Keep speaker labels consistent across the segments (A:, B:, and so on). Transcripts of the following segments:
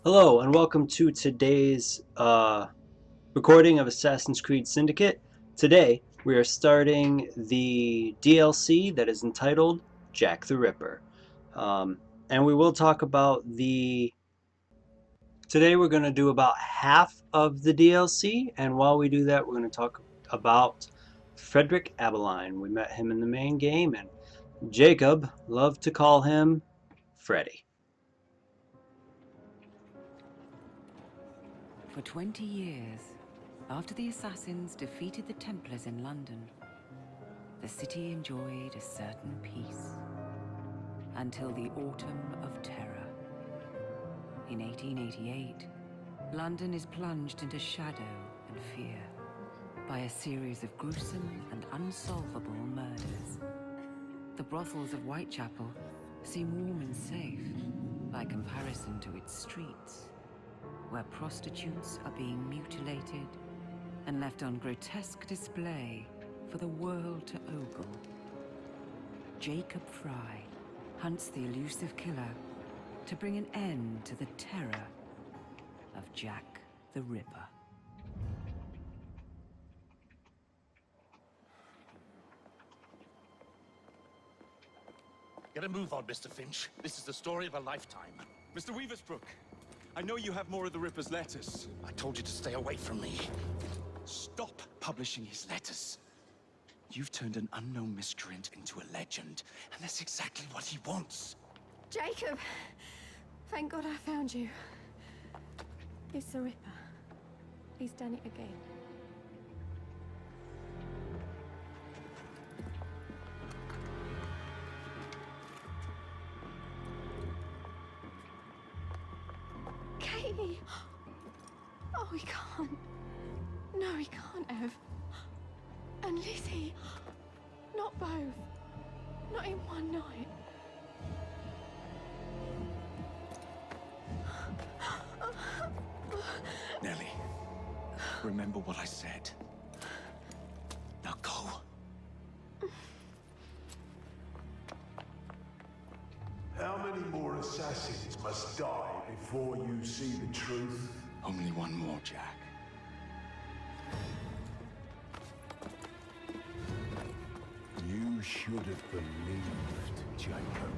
A: Hello and welcome to today's recording of Assassin's Creed Syndicate. Today we are starting the DLC that is entitled Jack the Ripper. And we will talk about Today we're going to do about half of the DLC, and while we do that we're going to talk about Fredrick Abberline. We met him in the main game, and Jacob loved to call him Freddy.
B: For 20 years, after the assassins defeated the Templars in London, the city enjoyed a certain peace. Until the Autumn of Terror. In 1888, London is plunged into shadow and fear by a series of gruesome and unsolvable murders. The brothels of Whitechapel seem warm and safe by comparison to its streets, where prostitutes are being mutilated and left on grotesque display for the world to ogle. Jacob Fry hunts the elusive killer to bring an end to the terror of Jack the Ripper.
C: Get a move on, Mr. Finch. This is the story of a lifetime.
D: Mr. Weaversbrook, I know you have more of the Ripper's letters.
C: I told you to stay away from me.
D: Stop publishing his letters. You've turned an unknown miscreant into a legend, and that's exactly what he wants.
E: Jacob! Thank God I found you. It's the Ripper. He's done it again. Katie! Oh, he can't. No, he can't have. And Lizzie. Not both. Not in one night.
D: Nellie, remember what I said. Now go.
F: How many more assassins must die before you see the truth?
D: Only one more, Jack.
F: You should have believed, Jacob.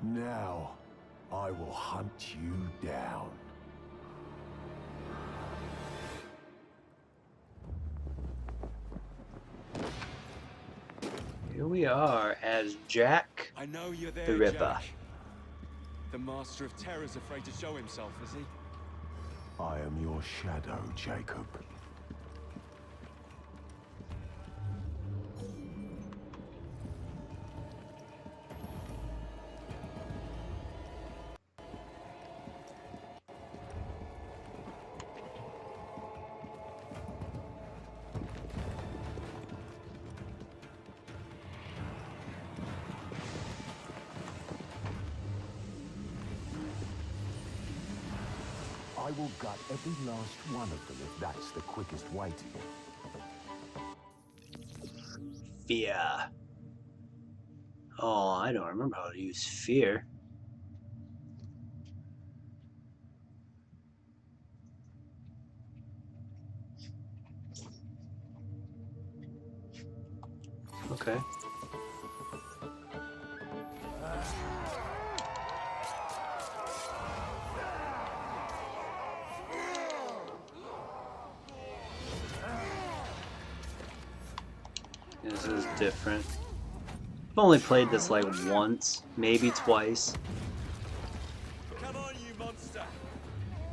F: Now, I will hunt you down.
A: Here we are as Jack
D: I know you're there,
A: the Ripper.
D: Jack. The Master of Terror's afraid to show himself, is he?
F: I am your shadow, Jacob. I will gut every last one of them if that's the quickest way to you.
A: Fear. Oh, I don't remember how to use fear. Okay. This is different. I've only played this like once, maybe twice.
D: Come on, you monster!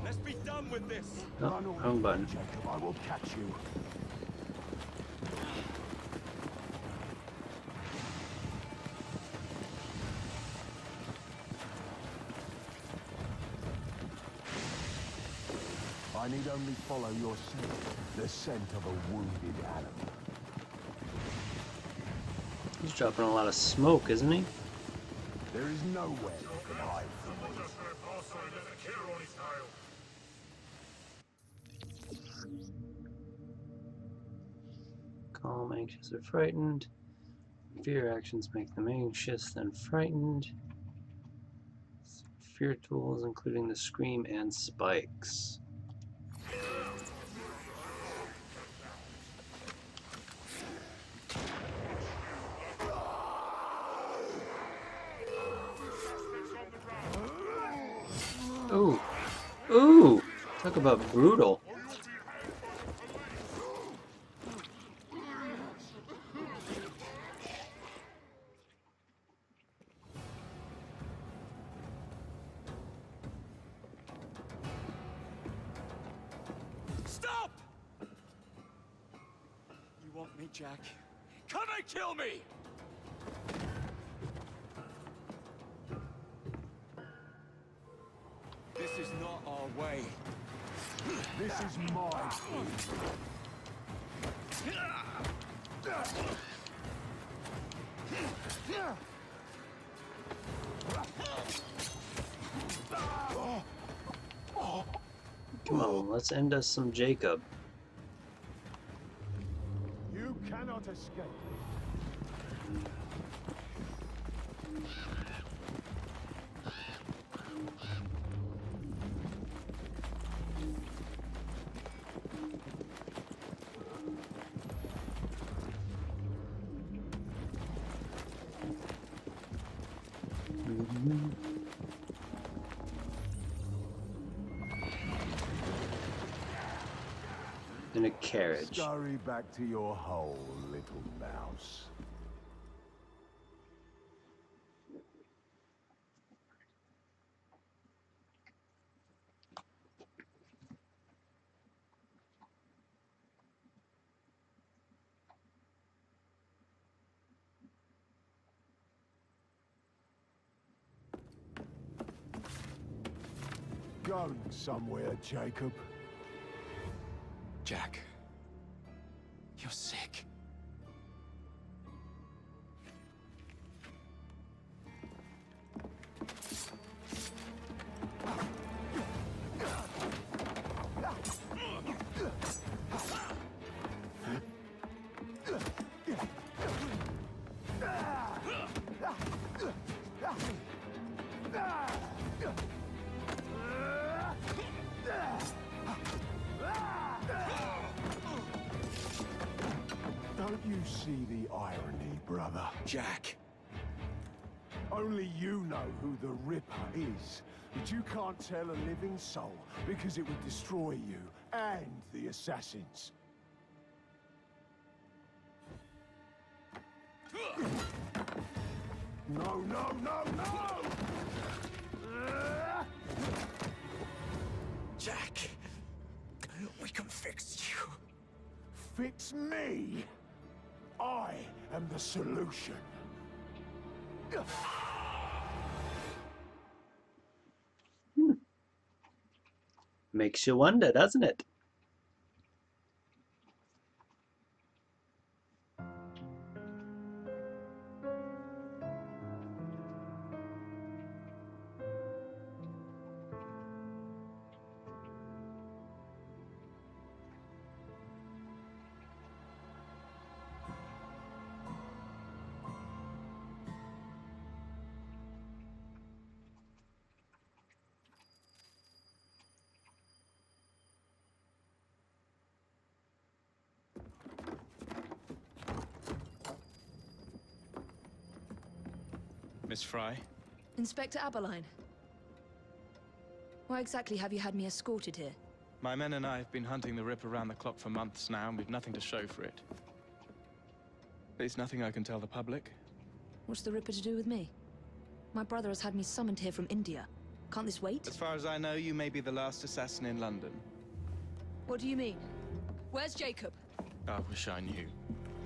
D: Let's be done with this!
A: Oh, wrong button.
F: Jacob, I will catch you. I need only follow your scent, the scent of a wounded animal.
A: He's dropping a lot of smoke, isn't he?
F: There is nowhere you can hide from me.
A: Calm, anxious, or frightened. Fear actions make them anxious, then frightened. fear tools, including the scream and spikes. Ooh. Ooh! Talk about brutal.
D: Stop! You want me, Jack? Come and kill me! This is not our way.
F: This is my food.
A: Come on, let's end us some Jacob.
F: You cannot escape.
A: In a carriage.
F: Scurry back to your hole, little mouse. Going somewhere, Jacob.
D: Jack, you're sick.
F: Don't you see the irony, brother?
D: Jack.
F: Only you know who the Ripper is, but you can't tell a living soul because it would destroy you and the assassins. No, no, no, no!
D: Jack, we can fix you.
F: Fix me? I am the solution.
A: Makes you wonder, doesn't it?
D: Miss Fry?
G: Inspector Abberline. Why exactly have you had me escorted here?
D: My men and I have been hunting the Ripper around the clock for months now, and we've nothing to show for it. There's nothing I can tell the public.
G: What's the Ripper to do with me? My brother has had me summoned here from India. Can't this wait?
D: As far as I know, you may be the last assassin in London.
G: What do you mean? Where's Jacob?
D: I wish I knew.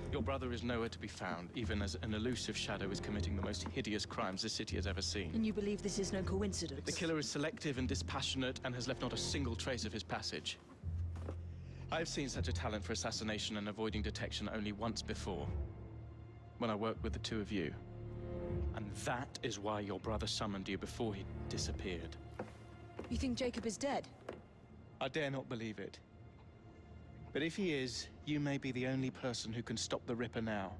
D: Your brother is nowhere to be found, even as an elusive shadow is committing the most hideous crimes the city has ever seen.
G: And you believe this is no coincidence?
D: The killer is selective and dispassionate and has left not a single trace of his passage. I've seen such a talent for assassination and avoiding detection only once before, when I worked with the two of you. And that is why your brother summoned you before he disappeared.
G: You think Jacob is dead?
D: I dare not believe it. But if he is, you may be the only person who can stop the Ripper now.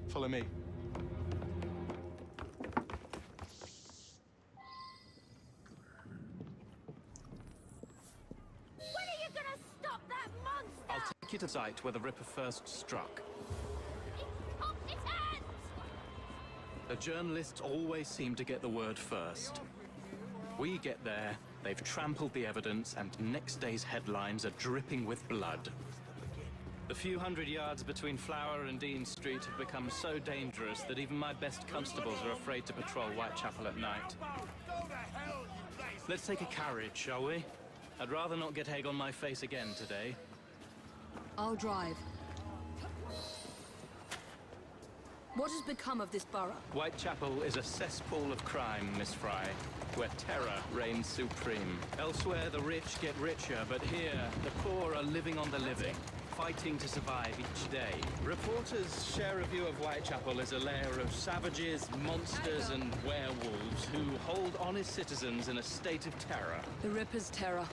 D: Follow me. take you to the site where the Ripper first struck. The journalists always seem to get the word first. We get there, they've trampled the evidence, and next day's headlines are dripping with blood. The few hundred yards between Flower and Dean Street have become so dangerous that even my best constables are afraid to patrol Whitechapel at night. Let's take a carriage, shall we? I'd rather not get egg on my face again today.
G: I'll drive. What has become of this borough?
D: Whitechapel is a cesspool of crime, Miss Fry, where terror reigns supreme. Elsewhere, the rich get richer, but here, the poor are living on the living, fighting to survive each day. Reporters share a view of Whitechapel as a lair of savages, monsters, and werewolves who hold honest citizens in a state of terror.
G: The Ripper's terror.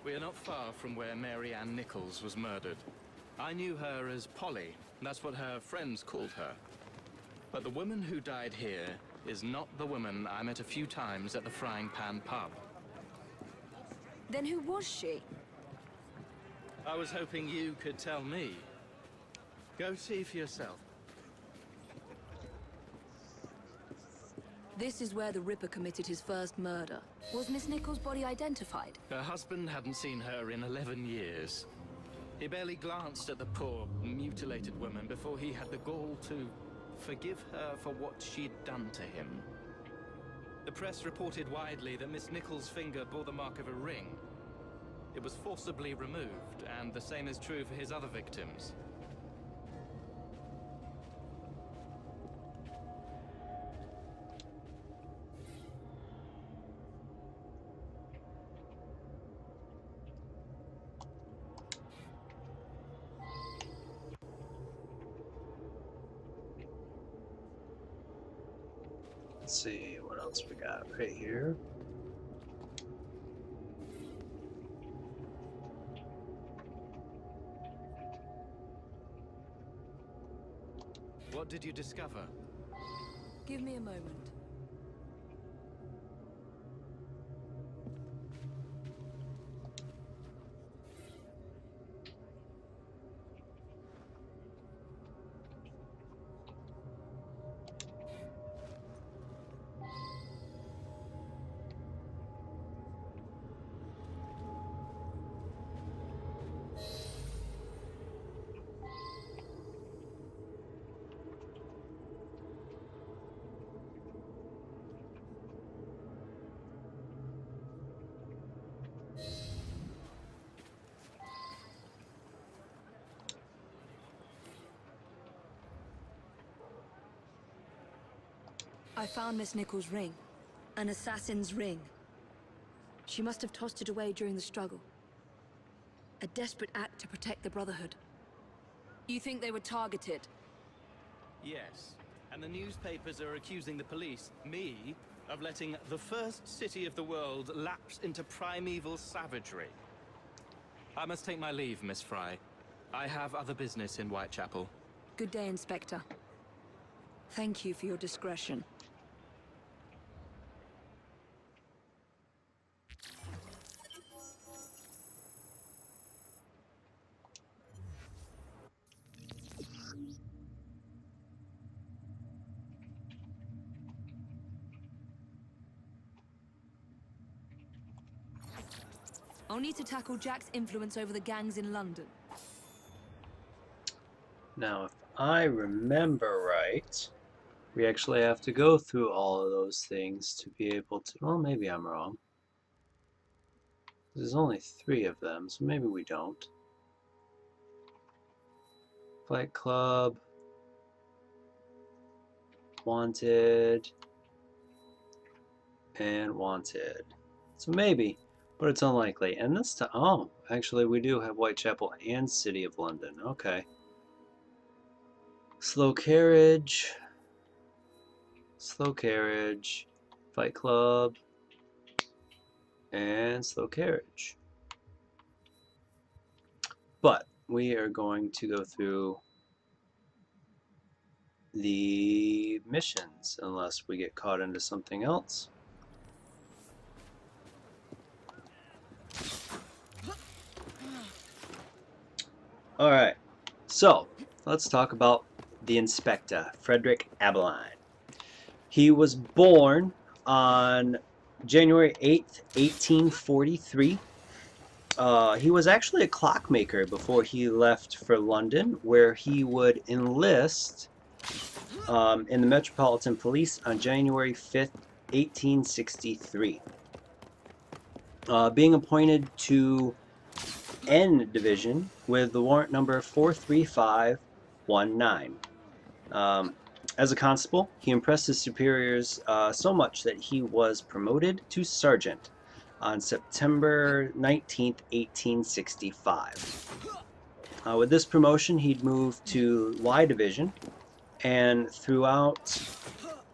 D: We are not far from where Mary Ann Nichols was murdered. I knew her as Polly. That's what her friends called her. But the woman who died here is not the woman I met a few times at the Frying Pan pub.
G: Then who was she?
D: I was hoping you could tell me. Go see for yourself.
G: This is where the Ripper committed his first murder. Was Miss Nichols' body identified?
D: Her husband hadn't seen her in 11 years. He barely glanced at the poor, mutilated woman before he had the gall to forgive her for what she'd done to him. The press reported widely that Miss Nichols' finger bore the mark of a ring. It was forcibly removed, and the same is true for his other victims.
A: Let's see what else we got right here.
D: What did you discover?
G: Give me a moment. I found Miss Nichols' ring. An assassin's ring. She must have tossed it away during the struggle. A desperate act to protect the Brotherhood. You think they were targeted?
D: Yes, and the newspapers are accusing the police, me, of letting the first city of the world lapse into primeval savagery. I must take my leave, Miss Fry. I have other business in Whitechapel.
G: Good day, Inspector. Thank you for your discretion. I'll need to tackle Jack's influence over the gangs in London.
A: Now, if I remember right, we actually have to go through all of those things to be able to... Well, maybe I'm wrong. There's only 3 of them, so maybe we don't. Fight Club. Wanted. And Wanted. So maybe, but it's unlikely. And this time... Oh, actually we do have Whitechapel and City of London. Okay. Slow Carriage. Slow Carriage. Fight Club. And Slow Carriage. But we are going to go through the missions, unless we get caught into something else. Alright, so let's talk about the Inspector, Fredrick Abberline. He was born on January 8th, 1843. He was actually a clockmaker before he left for London, where he would enlist in the Metropolitan Police on January 5th, 1863. Being appointed to N Division with the warrant number 43519. As a constable, he impressed his superiors so much that he was promoted to sergeant on September 19th, 1865. With this promotion, he'd moved to Y Division, and throughout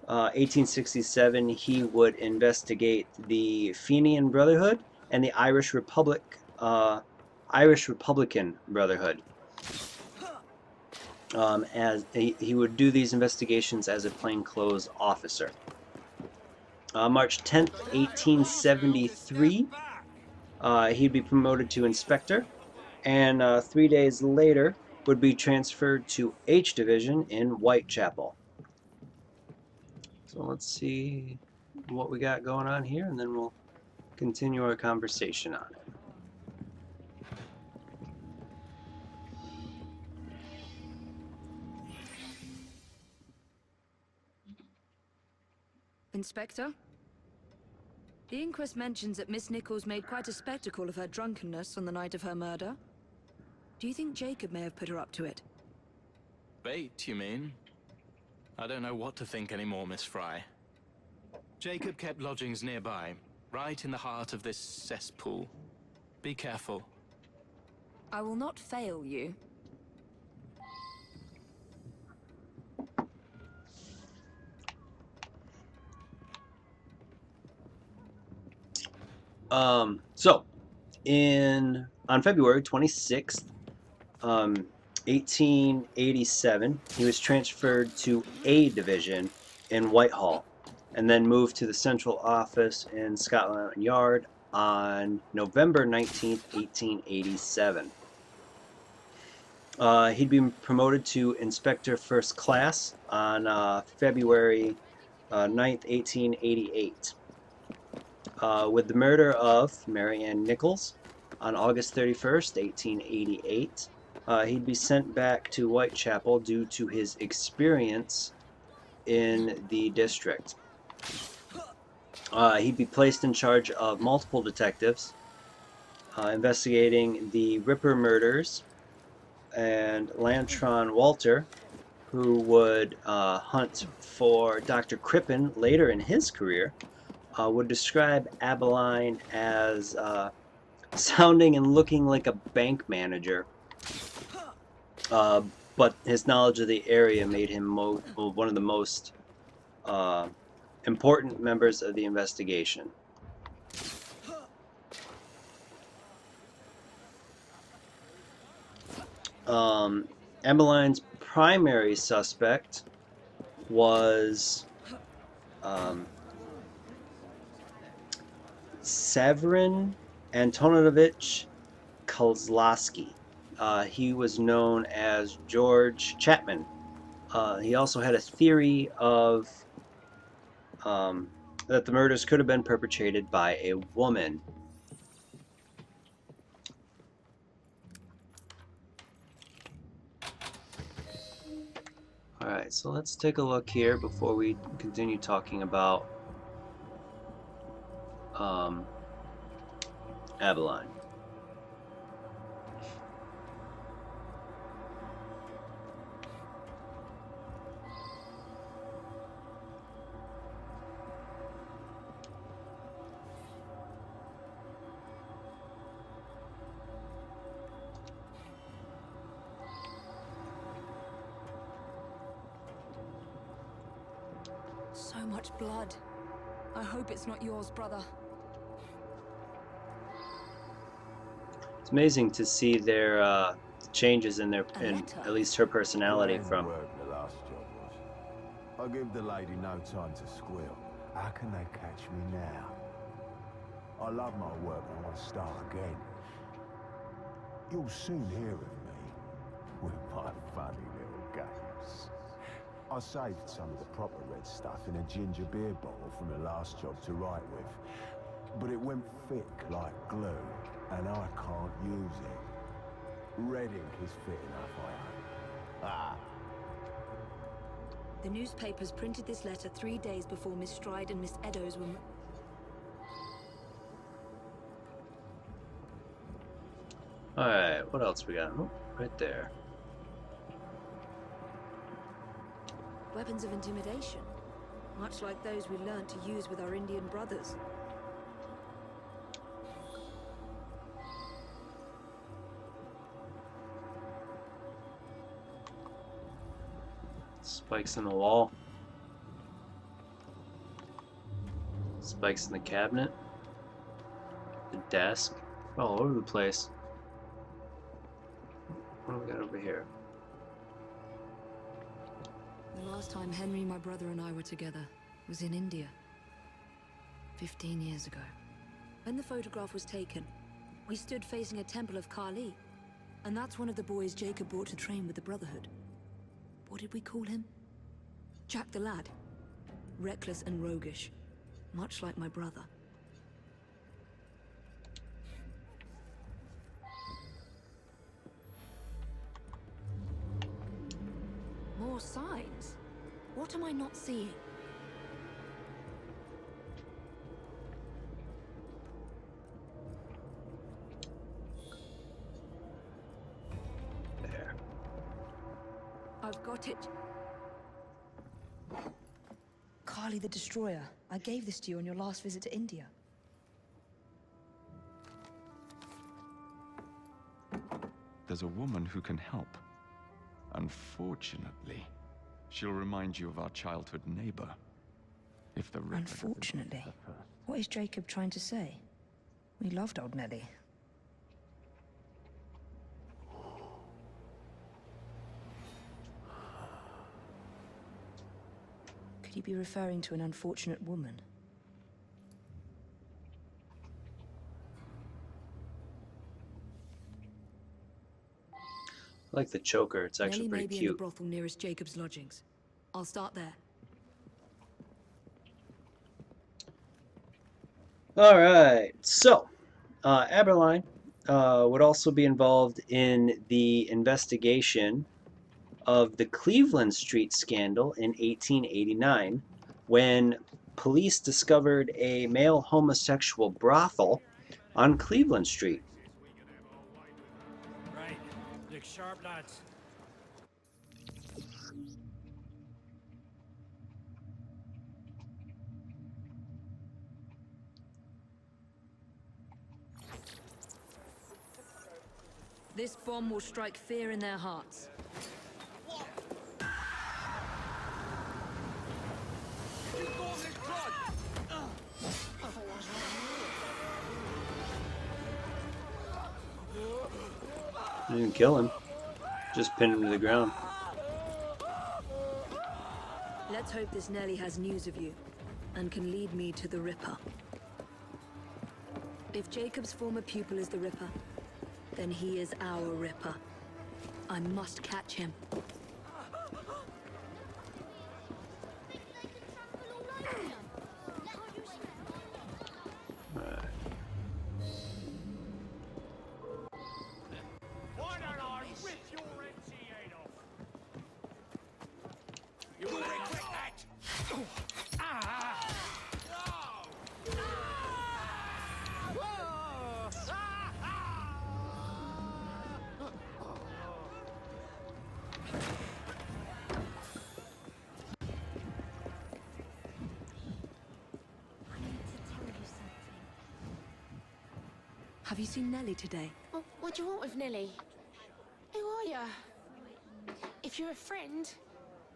A: 1867, he would investigate the Fenian Brotherhood and the Irish Republican Brotherhood. As he would do these investigations as a plainclothes officer. March 10th, 1873, he'd be promoted to inspector, and 3 days later would be transferred to H Division in Whitechapel. So let's see what we got going on here, and then we'll continue our conversation on it.
G: Inspector? The inquest mentions that Miss Nichols made quite a spectacle of her drunkenness on the night of her murder. Do you think Jacob may have put her up to it?
D: Bait, you mean? I don't know what to think anymore, Miss Fry. Jacob kept lodgings nearby, right in the heart of this cesspool. Be careful.
G: I will not fail you.
A: So, on February 26th, 1887, he was transferred to A Division in Whitehall, and then moved to the central office in Scotland Yard on November 19th, 1887. He'd been promoted to Inspector First Class on February 9th, 1888. With the murder of Mary Ann Nichols on August 31st, 1888, he'd be sent back to Whitechapel due to his experience in the district. He'd be placed in charge of multiple detectives investigating the Ripper murders, and Lantron Walter, who would hunt for Dr. Crippen later in his career, would describe Abberline as sounding and looking like a bank manager, but his knowledge of the area made him one of the most important members of the investigation. Abberline's primary suspect was Severin Antonovich Kozlowski. He was known as George Chapman. He also had a theory of that the murders could have been perpetrated by a woman. Alright, so let's take a look here before we continue talking about Abberline.
G: So much blood. I hope it's not yours, brother.
A: It's amazing to see their changes in at least her personality from.
F: The last job was. I give the lady no time to squeal. How can they catch me now? I love my work and I want to start again. You'll soon hear of me with my funny little games. I saved some of the proper red stuff in a ginger beer bottle from the last job to write with. But it went thick like glue, and I can't use it. Red ink is fit enough, I hope. Ah.
G: The newspapers printed this letter 3 days before Miss Stride and Miss Eddowes were...
A: Alright, what else we got? Oh, right there.
G: Weapons of intimidation, much like those we learned to use with our Indian brothers.
A: Spikes in the wall. Spikes in the cabinet. The desk. All over the place. What do we got over here?
G: The last time Henry, my brother, and I were together was in India. 15 years ago. When the photograph was taken, we stood facing a temple of Kali. And that's one of the boys Jacob brought to train with the Brotherhood. What did we call him? Jack the Lad. Reckless and roguish. Much like my brother. More signs? What am I not seeing?
A: There.
G: I've got it. Kali the Destroyer. I gave this to you on your last visit to India.
H: There's a woman who can help. Unfortunately, she'll remind you of our childhood neighbor. If the Ripper
G: Unfortunately? What is Jacob trying to say? We loved old Nellie. Could he be referring to an unfortunate woman?
A: I like the choker. It's actually
G: Nellie
A: pretty
G: may be in
A: cute.
G: the brothel nearest Jacob's lodgings. I'll start there.
A: Alright, so Abberline would also be involved in the investigation of the Cleveland Street scandal in 1889 when police discovered a male homosexual brothel on Cleveland Street.
I: Right. Look sharp, lads.
G: This bomb will strike fear in their hearts.
A: I didn't kill him. Just pinned him to the ground.
G: Let's hope this Nellie has news of you, and can lead me to the Ripper. If Jacob's former pupil is the Ripper, then he is our Ripper. I must catch him.
I: Why don't I rip your empty head off? You regret that!
G: Have you seen Nellie today?
E: What do you want with Nellie? Who are you? If you're a friend,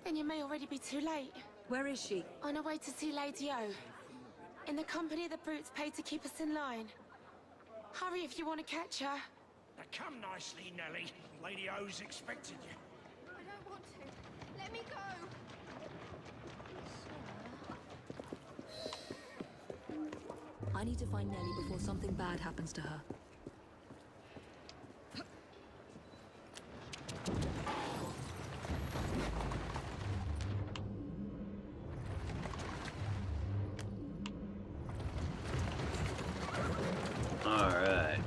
E: then you may already be too late.
G: Where is she?
E: On her way to see Lady O. In the company of the brutes paid to keep us in line. Hurry if you want to catch her.
I: Now come nicely, Nellie. Lady O's expecting you.
E: I don't want to. Let me go.
G: I need to find Nellie before something bad happens to her.
A: Alright.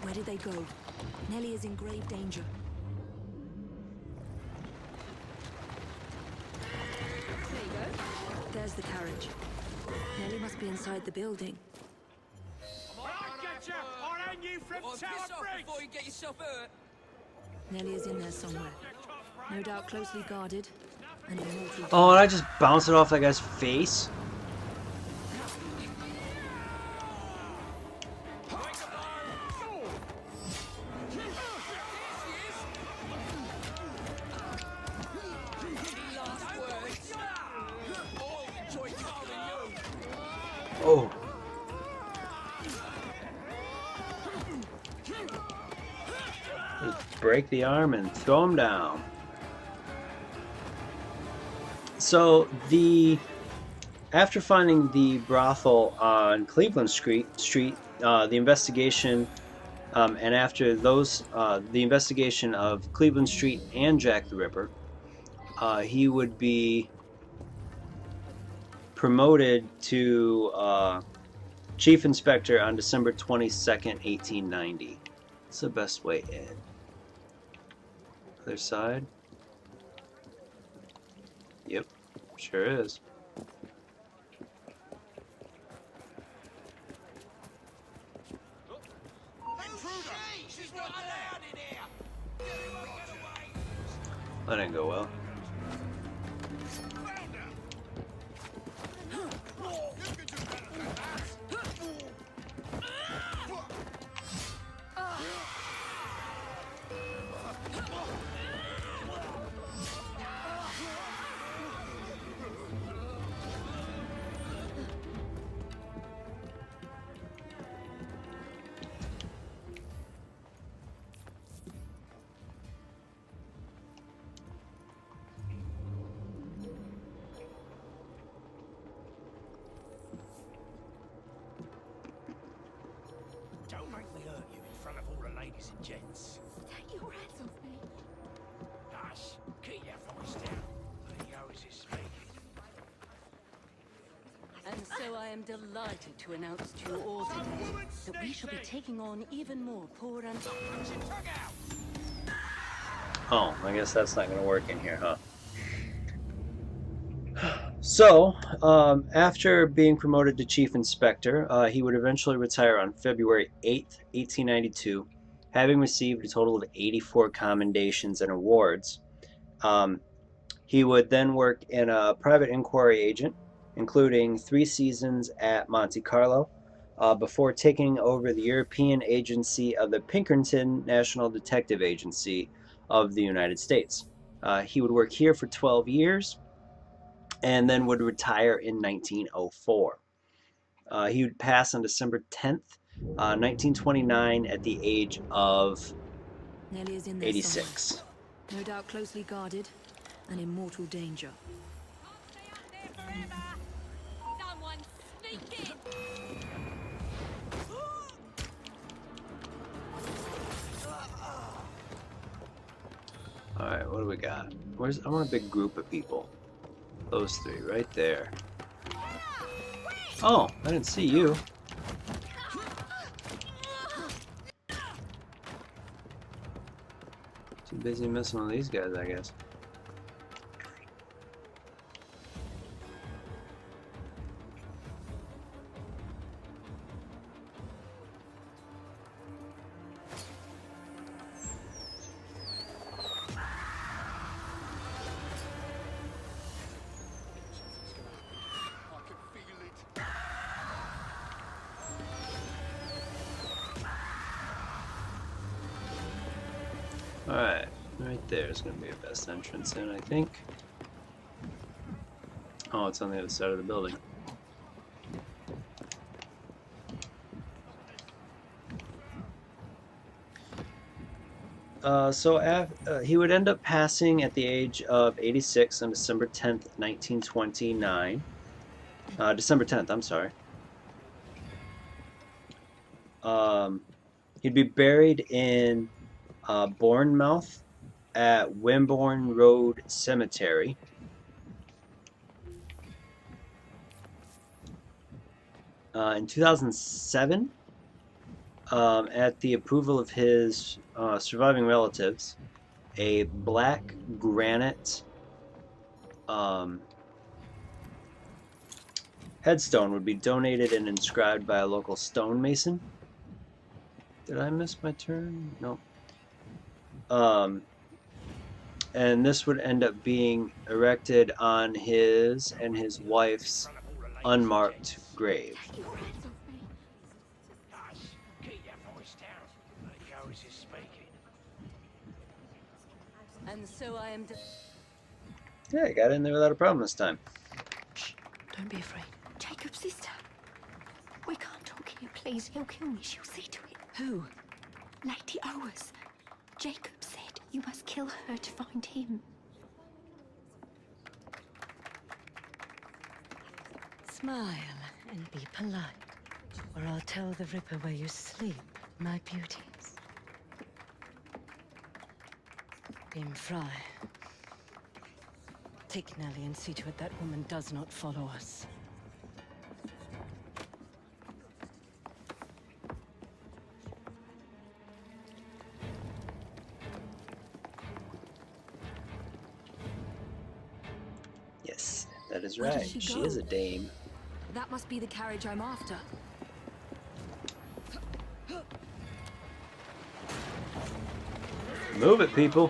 G: Where did they go? Nellie is in grave danger. There you go. There's the carriage. Nellie must be inside the building.
I: When I get you, I'll hang you from Tower Bridge!
J: Before you get yourself hurt.
G: Nellie is in there somewhere. No doubt closely guarded and immortal.
A: Oh, and I just bounced it off that guy's face? Oh. Just break the arm and throw him down. So after finding the brothel on Cleveland Street, the investigation, and after those, the investigation of Cleveland Street and Jack the Ripper, he would be promoted to Chief Inspector on December 22nd, 1890. That's the best way in. Other side? Yep, sure is. That didn't go well.
I: Don't make me hurt you in front of all the ladies and gents.
E: Take your hands off me.
I: Hush, keep your voice down. Leo is speaking.
K: And so I am delighted to announce to you all today that we shall be taking on even more poor and...
A: Oh, I guess that's not going to work in here, huh? So, after being promoted to Chief Inspector, he would eventually retire on February 8th, 1892, having received a total of 84 commendations and awards. He would then work in a private inquiry agent, including 3 seasons at Monte Carlo, before taking over the European agency of the Pinkerton National Detective Agency of the United States. He would work here for 12 years, and then would retire in 1904. He would pass on December 10th, 1929 at the age of
G: Nellie is in there
A: 86.
G: somewhere. No doubt closely guarded and in mortal danger.
A: Alright, what do we got? I want a big group of people. Those 3 right there. Oh, I didn't see you. Too busy messing with these guys, I guess. Alright, right there is going to be a best entrance in, I think. Oh, it's on the other side of the building. He would end up passing at the age of 86 on December 10th, 1929. December 10th, I'm sorry. He'd be buried in Bournemouth at Wimborne Road Cemetery. In 2007, at the approval of his surviving relatives, a black granite headstone would be donated and inscribed by a local stonemason. Did I miss my turn? No. And this would end up being erected on his and his wife's unmarked grave.
I: Hush, keep your voice down. The Odyssey is speaking.
K: And so I am.
A: Yeah, I got in there without a problem this time.
G: Shh, don't be afraid.
E: Jacob's sister. We can't talk here, please. He'll kill me. She'll see to it.
G: Who?
E: Lady Owers. Jacob said you must kill her to find him.
K: Smile and be polite, or I'll tell the Ripper where you sleep, my beauties. Beam Fry. Take Nellie and see to it that woman does not follow us.
A: Yes, that is
G: Where did
A: right.
G: she
A: She
G: go?
A: is a dame.
G: That must be the carriage I'm after.
A: Move it, people.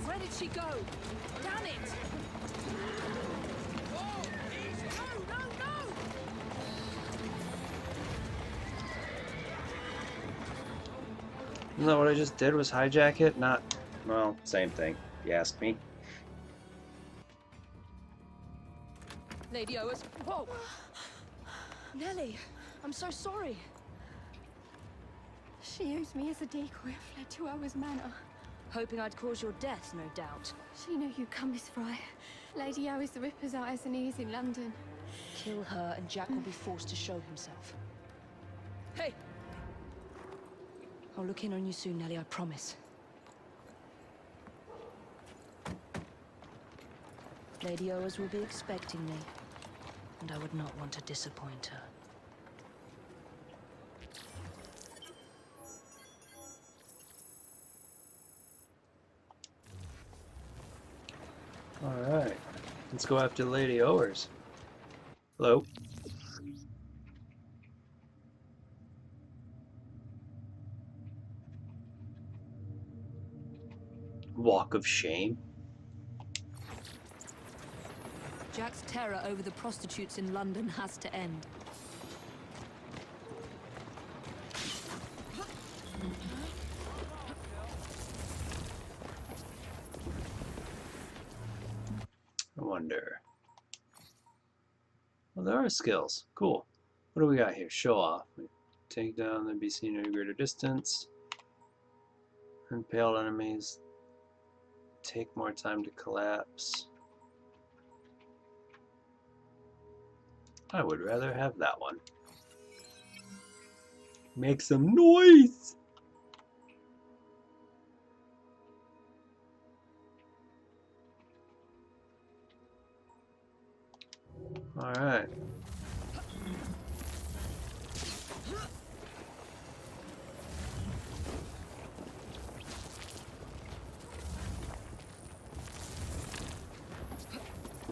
G: Where did she go? Damn it!
A: Isn't that what I just did, was hijack it? Not, well, same thing, if you ask me.
G: Lady Owers. Whoa! Nellie, I'm so sorry.
E: She used me as a decoy. I fled to Owers Manor.
G: Hoping I'd cause your death, no doubt.
E: She knew you'd come, Miss Fry. Lady Owers the Ripper's eyes and ears in London.
G: Kill her and Jack will be forced to show himself. Hey! I'll look in on you soon, Nellie, I promise. Lady Owers will be expecting me, and I would not want to disappoint her.
A: Alright, let's go after Lady Owers. Hello? Walk of shame.
G: Jack's terror over the prostitutes in London has to end.
A: I wonder. Well, there are skills. Cool. What do we got here? Show off. Take down, then be seen at a greater distance. Impaled enemies. Take more time to collapse. I would rather have that one. Make some noise! Alright.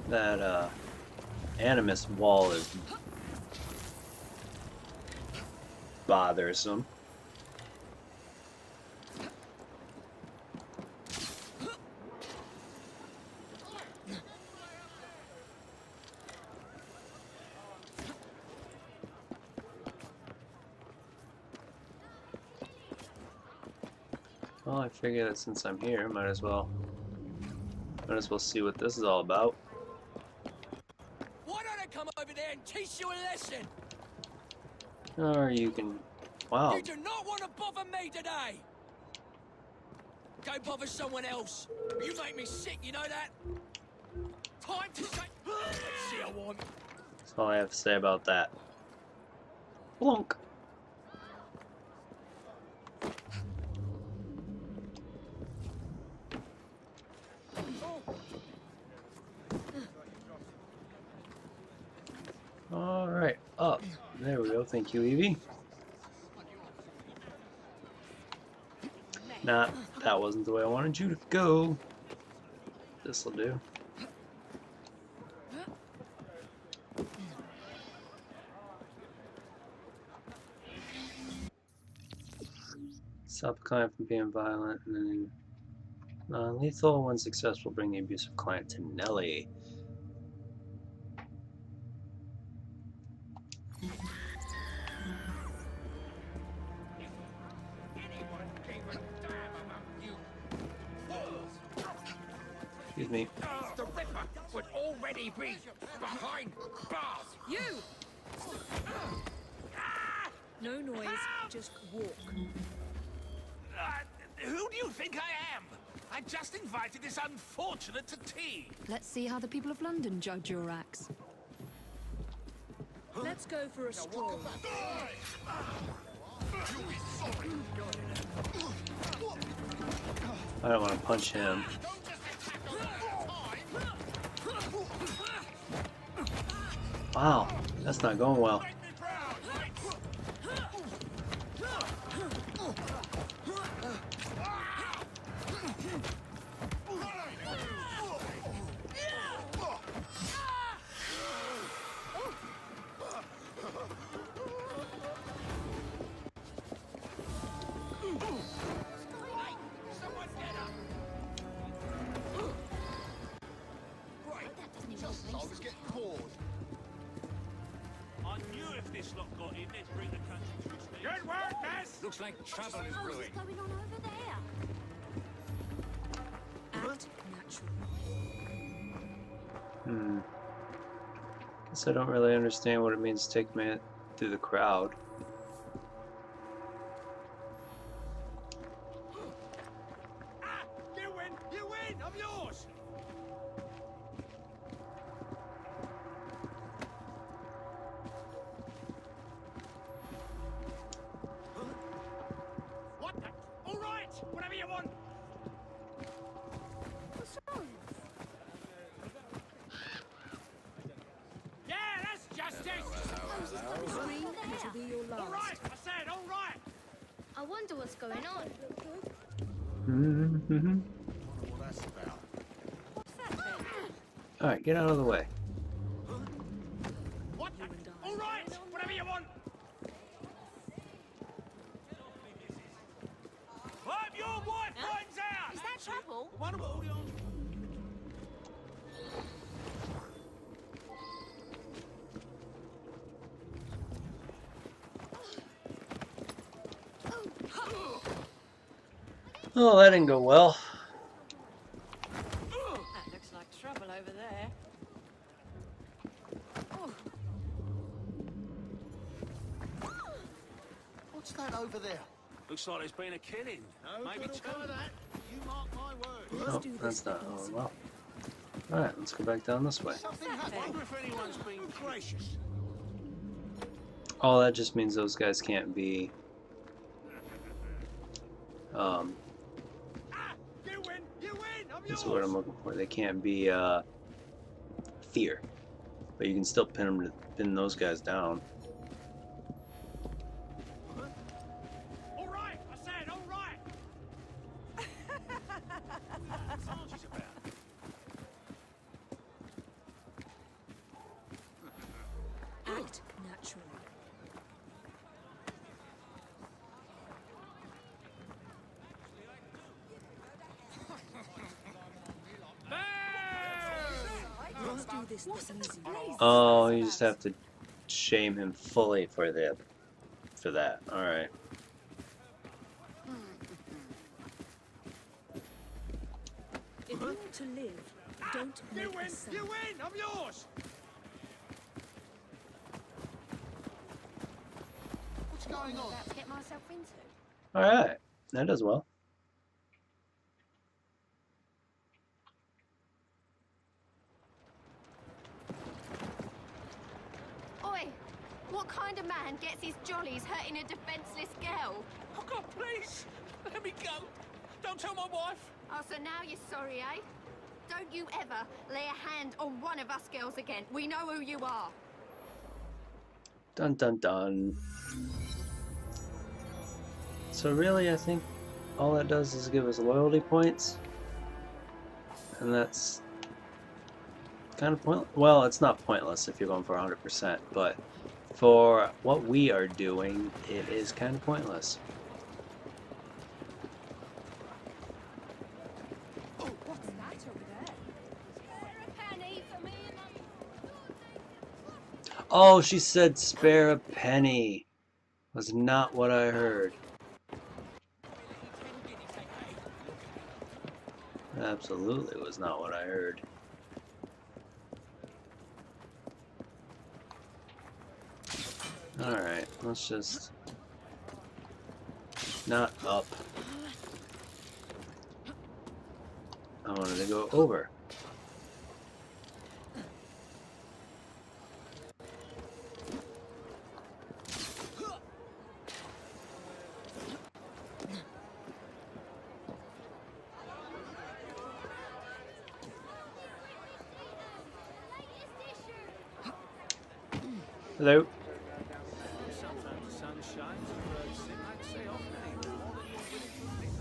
A: That, Animus wall is bothersome. Well, I figure that since I'm here, might as well see what this is all about.
I: Why don't I come over there and teach you a lesson?
A: Or you can, wow.
I: You do not want to bother me today. Go bother someone else. You make me sick, you know that? Time to say. Let's see I want.
A: That's all I have to say about that. Blunk. All right, up. There we go. Thank you, Evie. Nah, that wasn't the way I wanted you to go. This'll do. Stop the client from being violent, and then non-lethal. When successful, bring the abusive client to Nellie. Excuse me.
I: The Ripper would already be behind bars.
G: You! No noise, just walk.
I: Who do you think I am? I just invited this unfortunate to tea.
G: Let's see how the people of London judge your acts. Let's go for a stroll.
A: I don't want to punch him. Wow, that's not going well.
I: Looks like trouble is brewing.
E: What's going on over there?
G: Act natural.
A: Guess I don't really understand what it means to take a man through the crowd.
I: You win! You win! I'm yours! What the? All right! Whatever you want!
E: What's wrong?
I: Yeah, that's justice!
G: Scream and it'll be your
I: All
G: last.
I: right! I said all right!
E: I wonder what's going on.
I: What that's about.
A: Alright, get out of the way.
I: What the? All right! Whatever you want! Hope your wife finds out!
E: Is that trouble?
I: Wonder what all the
A: Oh, that didn't go well.
K: That looks like trouble over there.
C: What's that over there?
I: Looks like there's been a killing. Maybe two.
C: You mark my words.
A: Oh, that's not going well. Alright, let's go back down this way.
C: Something happened.
I: Wonder if anyone's been
C: Gracious.
A: Oh, that just means those guys can't be
I: You win! You win! I'm
A: that's
I: yours!
A: what I'm looking for. They can't be fear. But you can still pin those guys down.
I: All right! I said all right! What's this about?
G: Act natural. Let's do this the easy way.
A: Oh, you just have to shame him fully for that. Alright.
G: If you want to live, don't
I: You
G: make
I: win!
G: a sound.
I: You win! I'm yours!
C: What's going on?
E: About to get myself into.
A: Alright. That does well.
E: What kind of man gets his jollies hurting a defenseless girl?
I: Oh, God, please. Let me go. Don't tell my wife.
E: Oh, so now you're sorry, eh? Don't you ever lay a hand on one of us girls again. We know who you are.
A: Dun dun dun. So really, I think all that does is give us loyalty points. And that's kind of pointless. Well, it's not pointless if you're going for 100%, but for what we are doing, it is kind of pointless.
E: Oh, what's that over there? Spare a penny for me and
A: Oh, she said spare a penny. Was not what I heard. Absolutely was not what I heard. Alright, let's just... not up. I wanted to go over. Hello.
C: Sometimes the sun shines and birds sing. I'd say often more than you're willing to admit.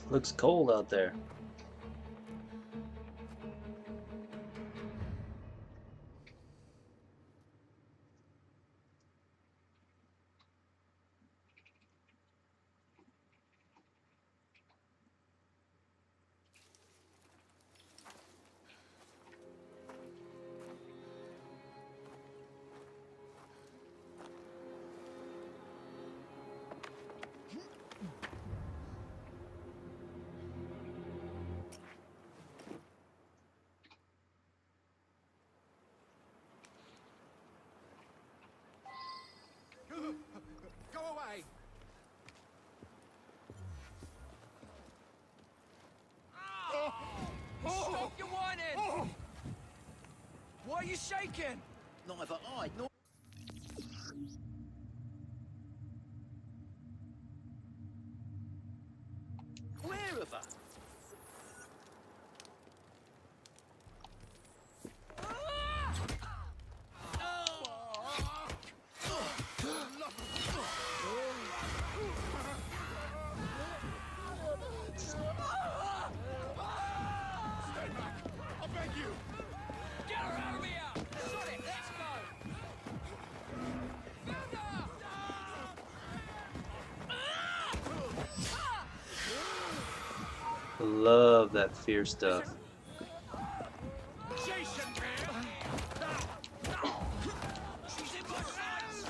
A: Looks cold out there.
I: Go away. Stop your whining! Why are you shaking?
C: Neither I nor... Where of her?
I: Get her out of here! Shut it, let's go!
A: Love that fear stuff.
I: Jason, man! She's in my sights!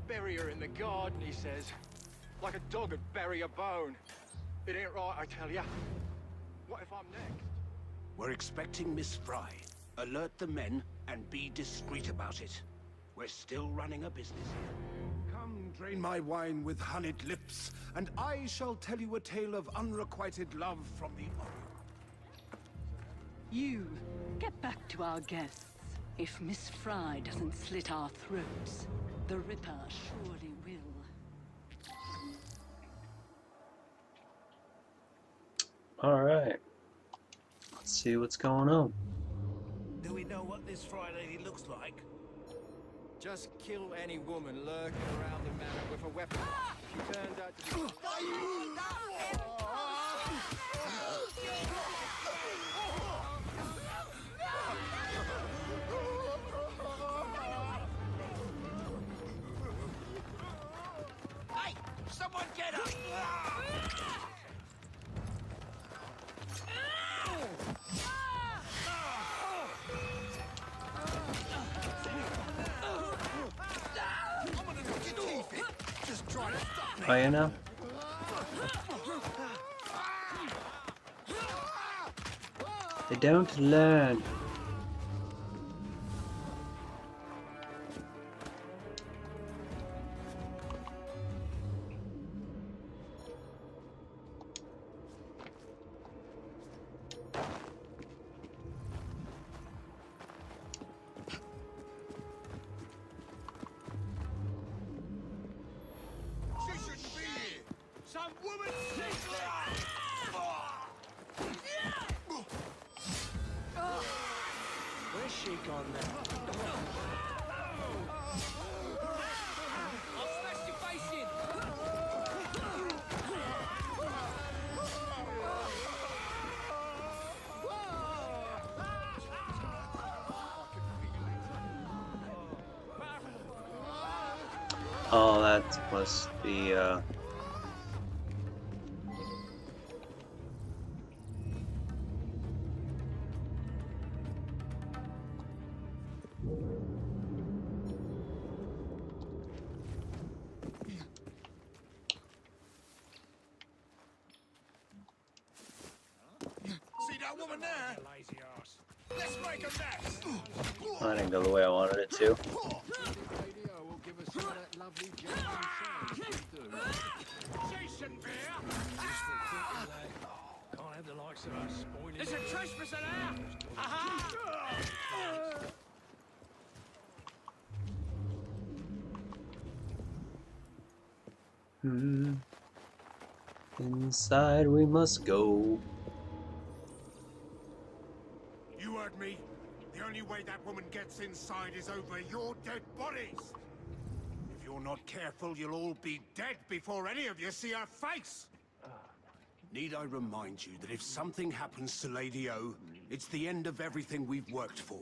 J: Bury her in the garden, he says. Like a dog would bury a bone. It ain't right, I tell ya. What if I'm next?
C: We're expecting Miss Fry. Alert the men and be discreet about it. We're still running a business here.
F: Come, drain my wine with honeyed lips, and I shall tell you a tale of unrequited love from the Orient.
K: You, get back to our guests. If Miss Fry doesn't slit our throats, the Ripper surely will.
A: Alright. Let's see what's going on.
C: Do we know what this Fry lady looks like?
J: Just kill any woman lurking around the manor with a weapon. If she turned out to be...
A: Oh, you know? They don't learn.
I: Where's she gone now? I'll smash your face in!
A: Oh, that was the,
I: See that woman there? Lazy ass. Let's make a mess!
A: I didn't go the way I wanted it to.
I: Can't have the likes of us spoiling. There's a trespasser there! Aha!
A: Inside we must go.
C: You heard me. The only way that woman gets inside is over your dead bodies. If you're not careful, you'll all be dead before any of you see her face. Need I remind you that if something happens to Lady O, it's the end of everything we've worked for.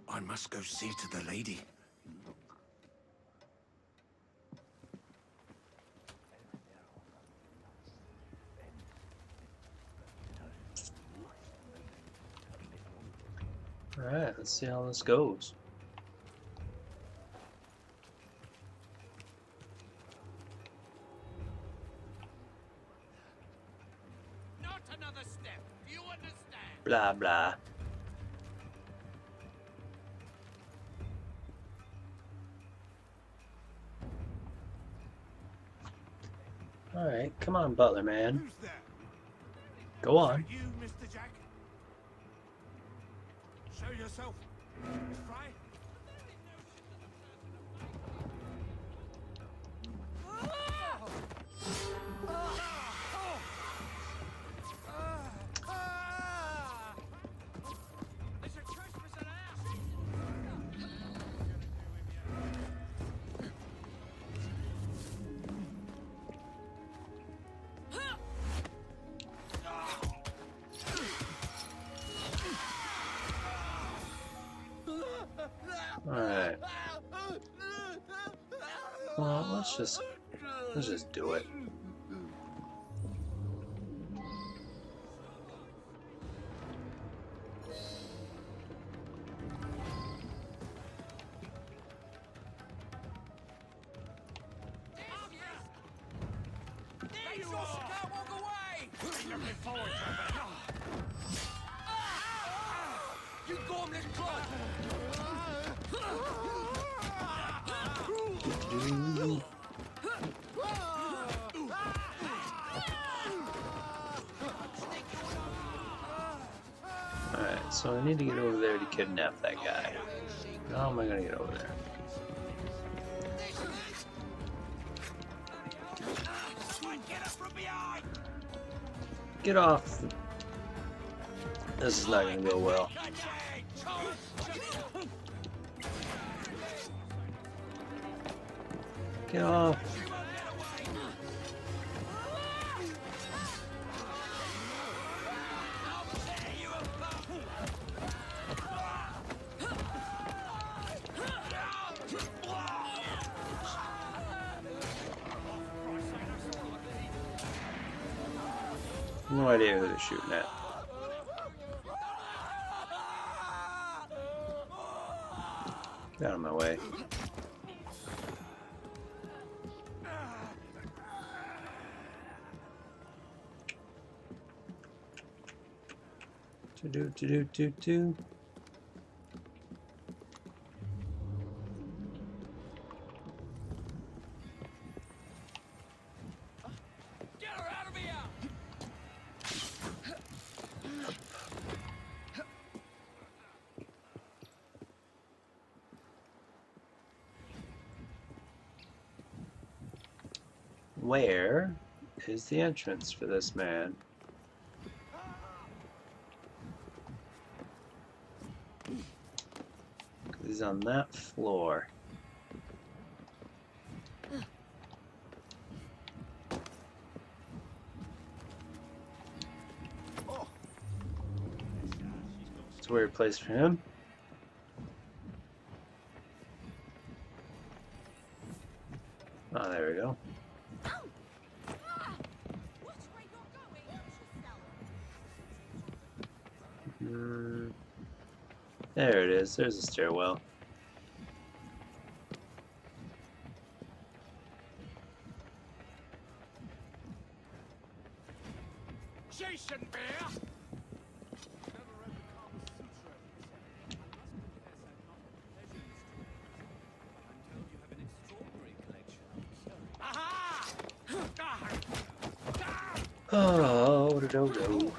C: I must go see to the lady.
A: Alright, let's see how this goes.
I: Not another step. Do you understand?
A: Blah blah. Alright, come on, Butler man.
C: Who's there?
A: Go on.
C: Is that you, Mr. Jack? Show yourself, Miss Fry.
I: There's a trespasser there!
A: Alright. Well, let's just do it.
I: There you are! Can't walk away! Looking forward to it. You gormless clod!
A: Alright, so I need to get over there to kidnap that guy. How am I gonna get over there? Get off! This is not gonna go well. Get off! No idea who they're shooting at. Get out of my way. Do.
I: Get her out of here!
A: Where is the entrance for this man? He's on that floor. It's a weird place for him. Oh, there we go. There it is. There's a stairwell.
C: Jason Bear!
A: Oh, do.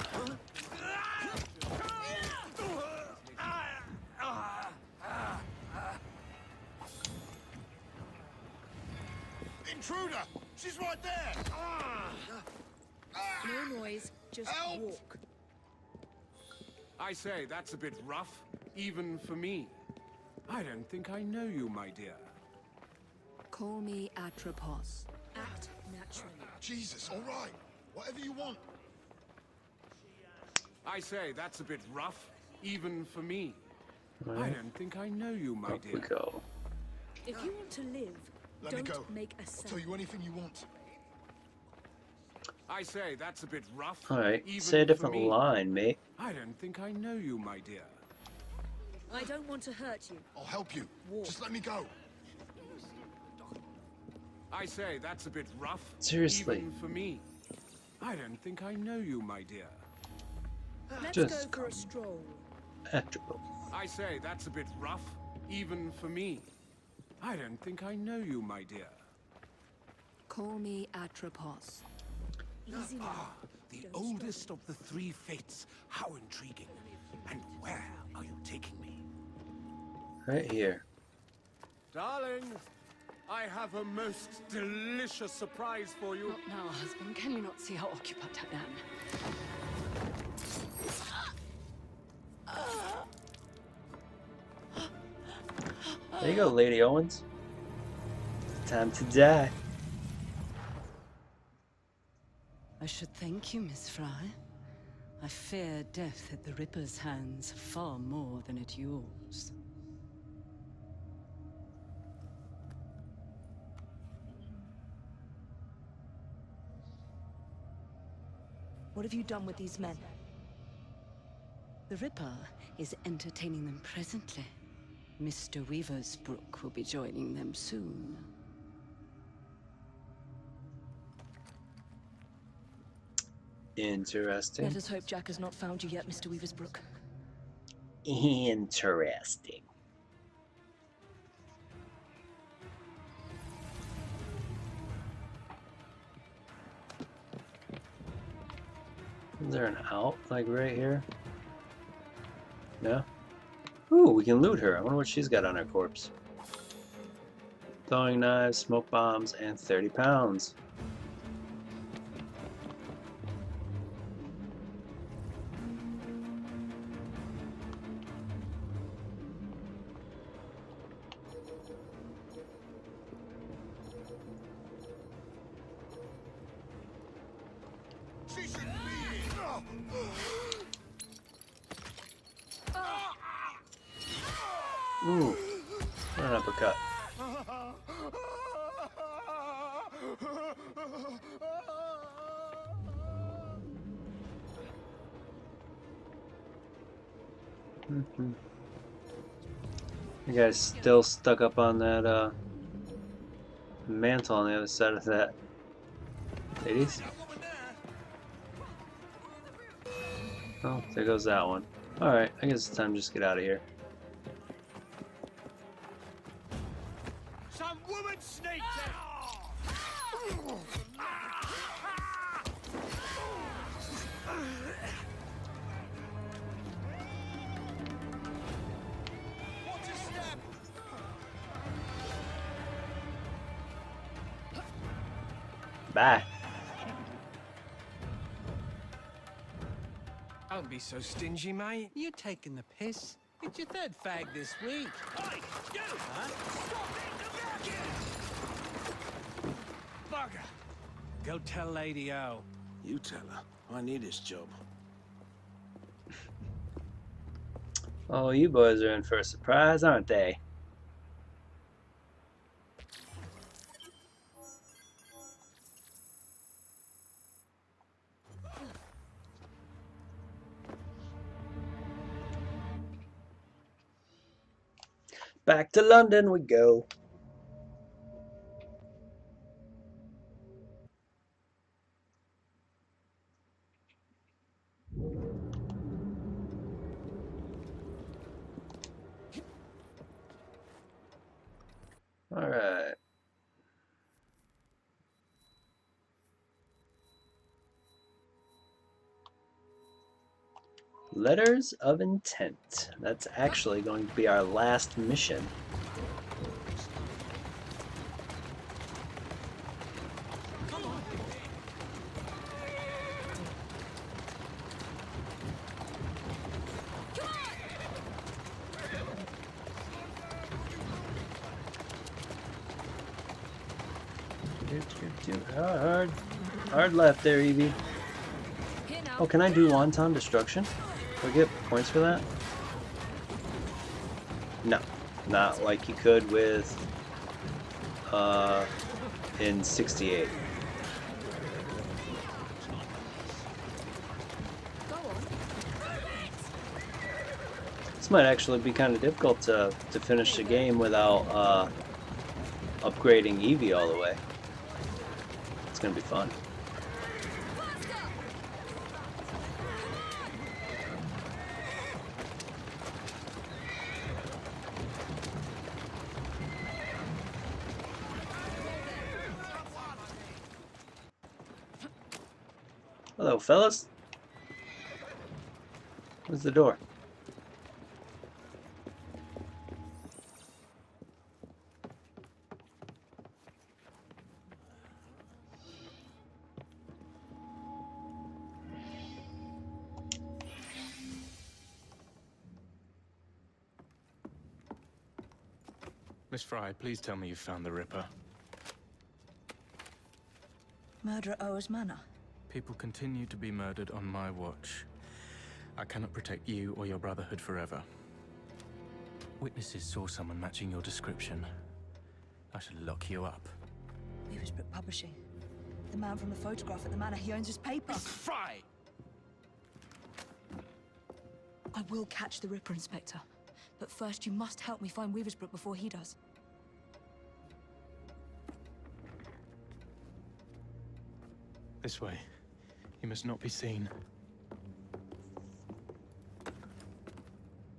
C: Intruder! She's right there!
G: No noise, just
C: Help!
G: walk.
C: I say, that's a bit rough, even for me. I don't think I know you, my dear.
G: Call me Atropos. Act naturally.
C: Jesus, all right. Whatever you want. I say, that's a bit rough, even for me. I don't think I know you, my
A: Up
C: dear.
A: we go.
G: If you want to live,
C: Let me
G: don't
C: go.
G: make a
C: I'll
G: sound.
C: tell you anything you want. I say, that's a bit rough.
A: Alright,
C: even
A: say a
C: for
A: different
C: me.
A: line, mate.
C: I don't think I know you, my dear.
G: I don't want to hurt you.
C: I'll help you.
G: Walk.
C: Just let me go. I say, that's a bit rough.
A: Seriously.
C: Even for me. I don't think I know you, my dear.
G: Let's
A: Just
G: go for a stroll.
A: Atropos.
C: I say, that's a bit rough. Even for me. I don't think I know you, my dear.
G: Call me Atropos. Easy now.
C: Ah, the
G: Don't
C: oldest of the three fates. How intriguing. And where are you taking me?
A: Right here.
C: Darling, I have a most delicious surprise for you.
K: Not now, husband. Can you not see how occupied I am?
A: There you go, Lady Owens. Time to die.
K: I should thank you, Miss Fry. I fear death at the Ripper's hands far more than at yours.
G: What have you done with these men?
K: The Ripper is entertaining them presently. Mr. Weaversbrook will be joining them soon.
A: Interesting.
G: Let us hope Jack has not found you yet, Mr. Weaversbrook.
A: Interesting. Is there an out, like right here? No? Ooh, we can loot her. I wonder what she's got on her corpse. Throwing knives, smoke bombs, and 30 pounds.
C: She shouldn't be here.
A: Ooh, what an uppercut. The guy's still stuck up on that mantle on the other side of that. Ladies? Oh, there goes that one. Alright, I guess it's time to just get out of here.
I: Some woman sneaked out! What's a step?
A: Bye.
L: Don't be so stingy, mate. You're taking the piss. It's your third fag this week.
I: Hey, you!
L: Huh?
I: Stop it! The
L: Bugger! Go tell Lady O.
M: You tell her. I need this job.
A: Oh, you boys are in for a surprise, aren't they? Back to London we go. All right. Letters of Intent. That's actually going to be our last mission. Hard left there, Evie. Oh, can I do Wanton Destruction? Do I get points for that? No, not like you could with in 68. This might actually be kind of difficult to finish the game without upgrading Evie all the way. It's gonna be fun. Hello, fellas. Where's the door?
D: Miss Fry, please tell me you found the Ripper.
G: Murder at Oa's Manor.
D: People continue to be murdered on my watch. I cannot protect you or your Brotherhood forever. Witnesses saw someone matching your description. I should lock you up.
G: Weaver's Brook Publishing. The man from the photograph at the manor, he owns his paper.
I: Miss Fry!
G: I will catch the Ripper, Inspector. But first, you must help me find Weaver's Brook before he does.
D: This way. You must not be seen.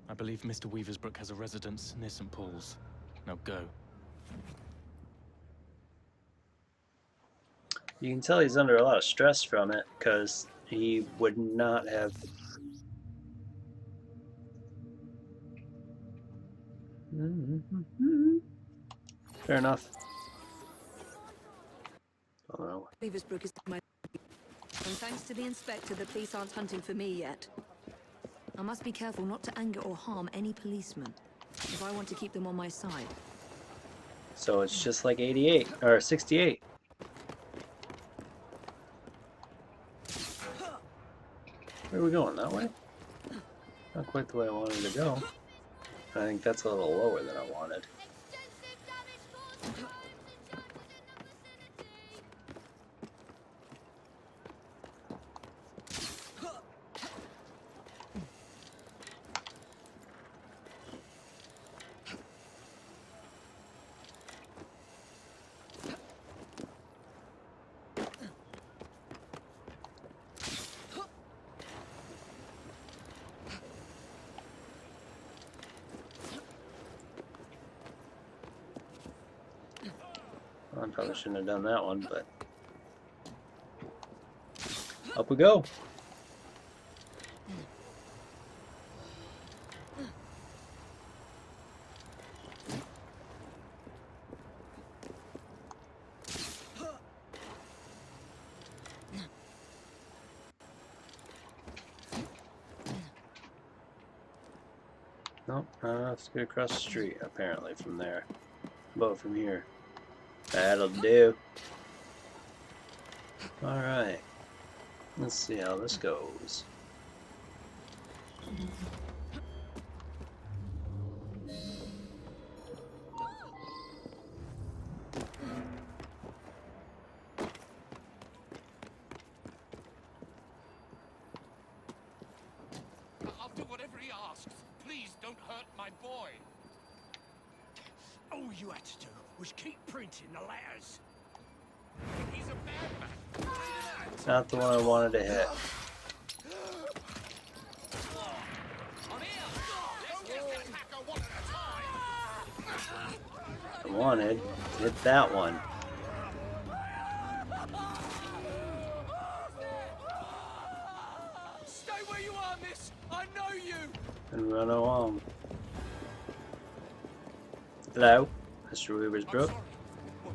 D: I believe Mr. Weaversbrook has a residence near St. Paul's. Now go.
A: You can tell he's under a lot of stress from it, because he would not have... Fair enough. Oh no.
G: Weaver's Brook is my... And thanks to the Inspector, the police aren't hunting for me yet. I must be careful not to anger or harm any policeman, if I want to keep them on my side.
A: So it's just like 88, or 68. Where are we going? That way? Not quite the way I wanted to go. I think that's a little lower than I wanted. probably shouldn't have done that one, but up we go. Nope, let's get across the street, apparently, from there. But from here. That'll do. Alright. Let's see how this goes.
C: I'll do whatever he asks. Please don't hurt my boy.
M: All you had to do was keep printing the letters.
C: He's a bad man.
A: It's not the one I wanted to hit.
C: I'm here. Let's get the attacker one at a time.
A: I wanted to hit that one.
I: Stay where you are, miss. I know you.
A: And run along. Hello, Mr. Weaver's
C: I'm
A: Brook.
C: sorry.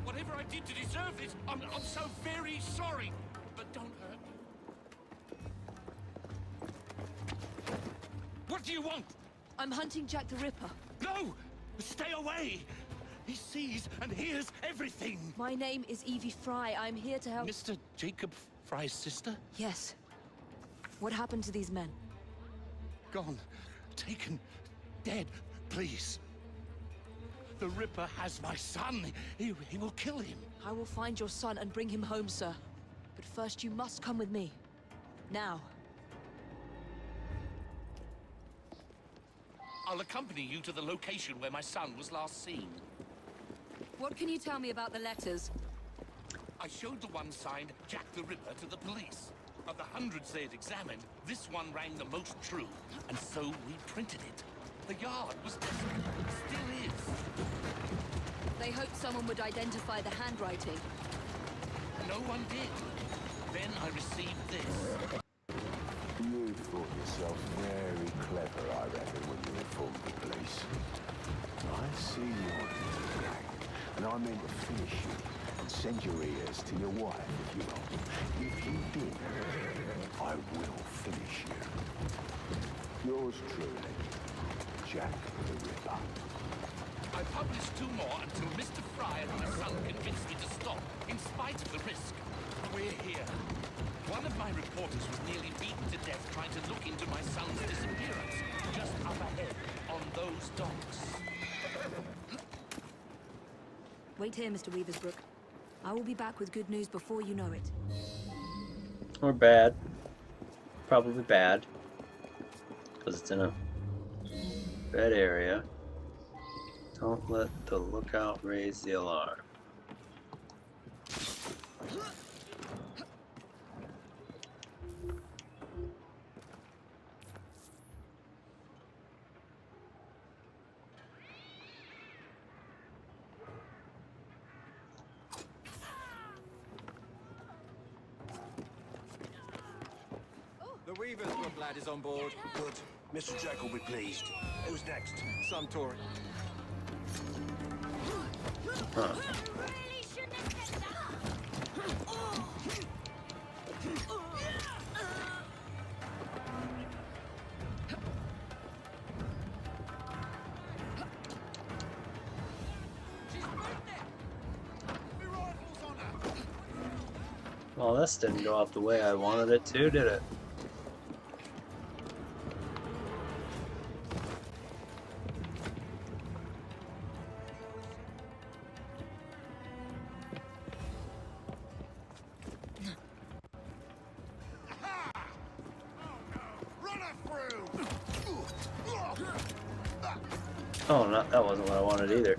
C: Whatever I did to deserve this, I'm so very sorry. But don't hurt me. What do you want?
G: I'm hunting Jack the Ripper.
C: No! Stay away! He sees and hears everything.
G: My name is Evie Fry. I'm here to help.
C: Mr. Jacob Fry's sister?
G: Yes. What happened to these men?
C: Gone. Taken. Dead. Please. The Ripper has my son. He will kill him.
G: I will find your son and bring him home, sir. But first you must come with me. Now.
C: I'll accompany you to the location where my son was last seen.
G: What can you tell me about the letters?
C: I showed the one signed Jack the Ripper to the police. Of the hundreds they had examined, this one rang the most true, and so we printed it. The yard was desperate, still is.
G: They hoped someone would identify the handwriting.
C: No one did. Then I received this.
F: You thought yourself very clever, I reckon, when you informed the police. I see your game, and I meant to finish you and send your ears to your wife if you want. If you did, I will finish you. Yours truly, Jack the Ripper.
C: I published 2 more until Mr. Fry and my son convinced me to stop, in spite of the risk. We're here. One of my reporters was nearly beaten to death trying to look into my son's disappearance, just up ahead, on those docks.
G: Wait here, Mr. Weaversbrook. I will be back with good news before you know it.
A: Or bad. Probably bad. Because it's in a bad area. Don't let the lookout raise the alarm.
J: The Weaversbrook lad is on board.
M: Good. Mr. Jack will be pleased. Who's next?
J: Some Tory.
A: Huh. Well, this didn't go out the way I wanted it to, did it? Oh, no, that wasn't what I wanted either.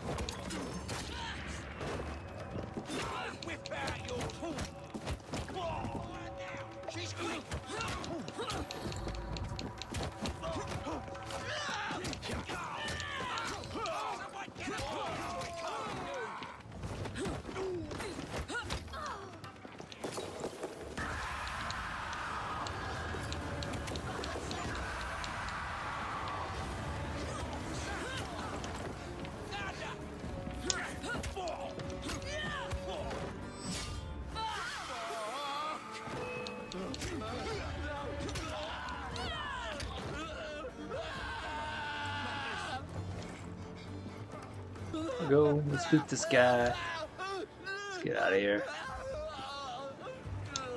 A: Go. Let's beat this guy. Let's get out of here.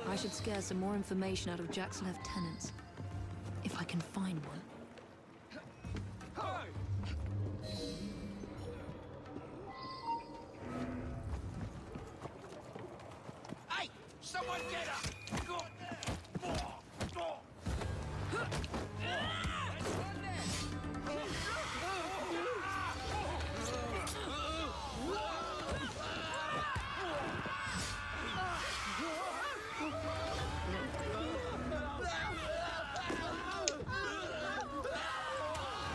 G: I should scare some more information out of Jack's lieutenants. If I can find one.
I: Hey! Someone get her!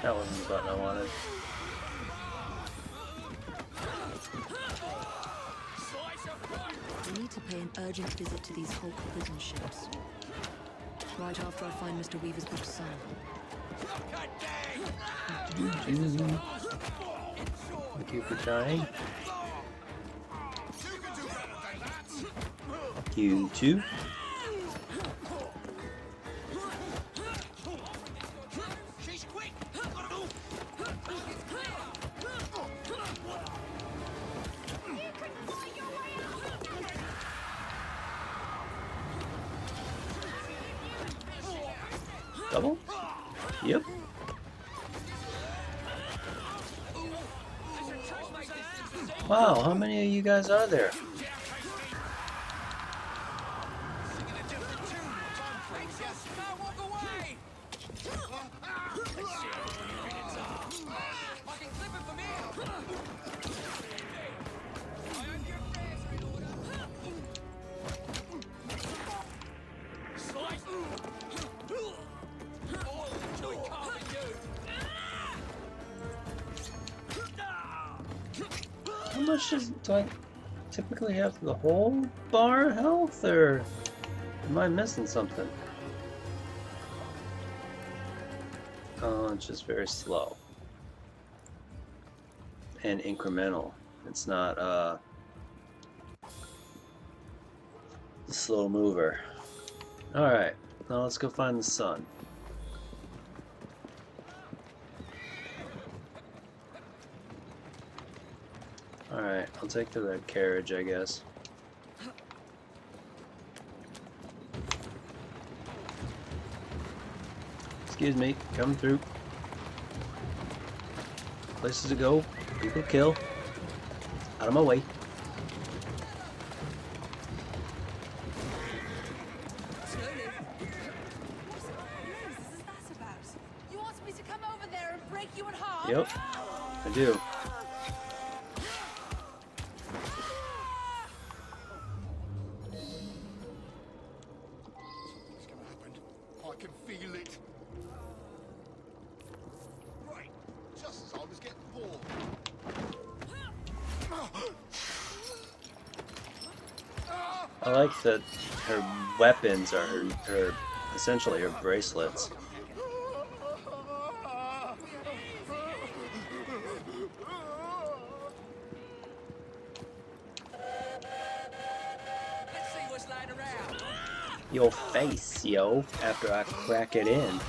A: That wasn't the button I wanted.
G: We need to pay an urgent visit to these Hulk prison ships. Right after I find Mr. Weaver's book son.
A: Thank you for trying. You too. Double? Yep. Wow, how many of you guys are there? How much do I typically have the whole bar health, or am I missing something? Oh, it's just very slow. And incremental. It's not a slow mover. Alright, now let's go find the sun. Alright, I'll take the red carriage, I guess. Excuse me, coming through. Places to go, people to kill. Out of my way.
E: You want me to come over there and break you in half?
A: Yep, I do. I like that her weapons are her essentially her bracelets. Your face, yo, after I crack it in.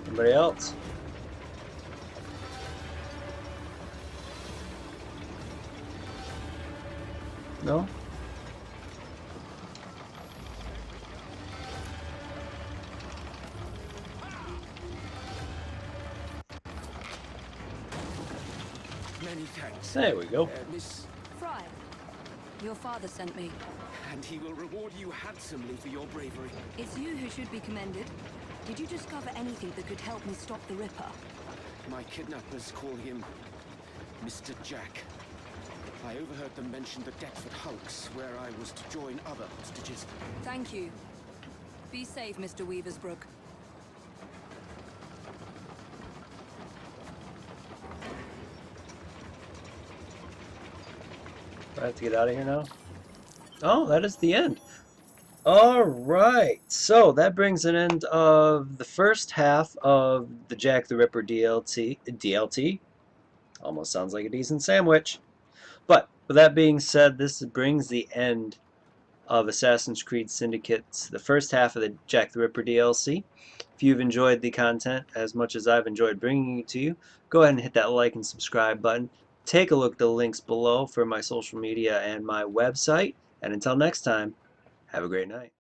A: Anybody else? No?
M: Many thanks.
A: There we go.
M: Miss...
G: Fry, your father sent me.
M: And he will reward you handsomely for your bravery.
G: It's you who should be commended. Did you discover anything that could help me stop the Ripper?
M: My kidnappers call him Mr. Jack. I overheard them mention the Deptford hulks, where I was to join other hostages.
G: Thank you. Be safe, Mr. Weaversbrook.
A: I have to get out of here now. Oh, that is the end. All right, so that brings an end of the first half of the Jack the Ripper DLT. Almost sounds like a decent sandwich. But with that being said, this brings the end of Assassin's Creed Syndicate's the first half of the Jack the Ripper DLC. If you've enjoyed the content as much as I've enjoyed bringing it to you, go ahead and hit that like and subscribe button. Take a look at the links below for my social media and my website. And until next time, have a great night.